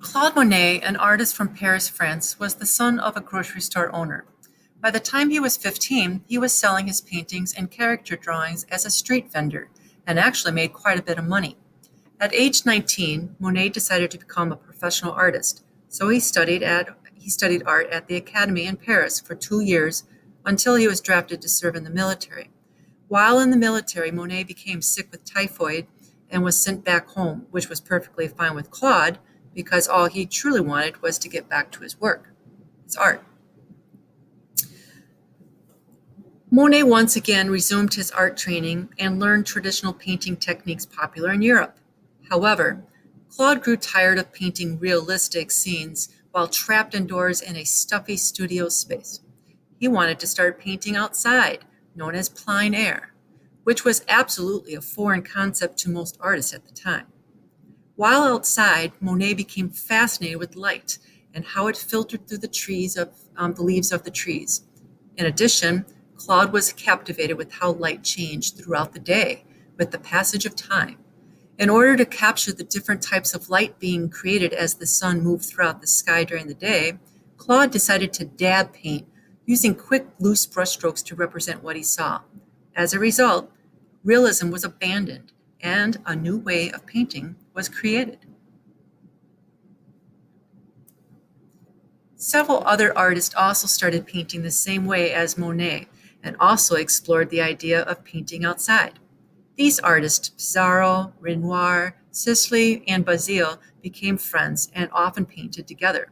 Claude Monet, an artist from Paris, France, was the son of a grocery store owner. By the time he was 15, he was selling his paintings and character drawings as a street vendor and actually made quite a bit of money. At age 19, Monet decided to become a professional artist, so he studied art at the Academy in Paris for 2 years until he was drafted to serve in the military. While in the military, Monet became sick with typhoid and was sent back home, which was perfectly fine with Claude because all he truly wanted was to get back to his work, his art. Monet once again resumed his art training and learned traditional painting techniques popular in Europe. However, Claude grew tired of painting realistic scenes while trapped indoors in a stuffy studio space. He wanted to start painting outside, known as plein air, which was absolutely a foreign concept to most artists at the time. While outside, Monet became fascinated with light and how it filtered through the leaves of the trees. In addition, Claude was captivated with how light changed throughout the day with the passage of time. In order to capture the different types of light being created as the sun moved throughout the sky during the day, Claude decided to dab paint, using quick, loose brushstrokes to represent what he saw. As a result, realism was abandoned and a new way of painting was created. Several other artists also started painting the same way as Monet and also explored the idea of painting outside. These artists, Pissarro, Renoir, Sisley, and Basile, became friends and often painted together.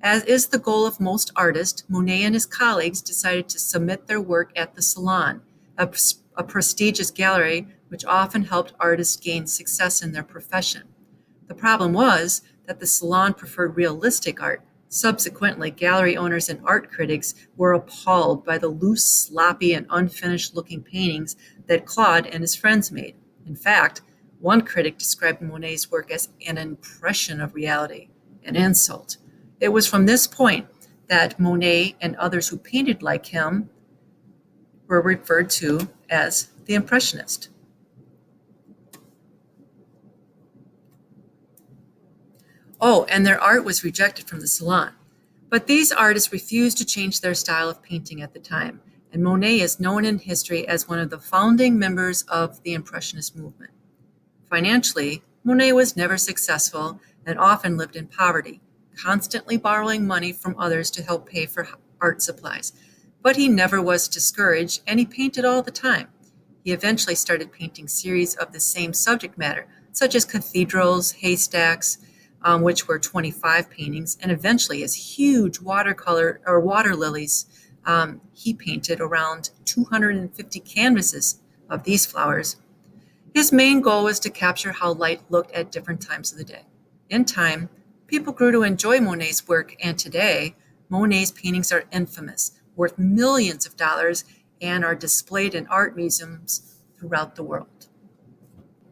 As is the goal of most artists, Monet and his colleagues decided to submit their work at the Salon, a prestigious gallery which often helped artists gain success in their profession. The problem was that the Salon preferred realistic art. Subsequently, gallery owners and art critics were appalled by the loose, sloppy, and unfinished-looking paintings that Claude and his friends made. In fact, one critic described Monet's work as an impression of reality, an insult. It was from this point that Monet and others who painted like him were referred to as the Impressionist. Oh, and their art was rejected from the Salon. But these artists refused to change their style of painting at the time, and Monet is known in history as one of the founding members of the Impressionist movement. Financially, Monet was never successful and often lived in poverty, constantly borrowing money from others to help pay for art supplies. But he never was discouraged, and he painted all the time. He eventually started painting series of the same subject matter, such as cathedrals, haystacks, which were 25 paintings, and eventually his huge watercolor or water lilies. He painted around 250 canvases of these flowers. His main goal was to capture how light looked at different times of the day. In time, people grew to enjoy Monet's work, and today, Monet's paintings are infamous, worth millions of dollars, and are displayed in art museums throughout the world.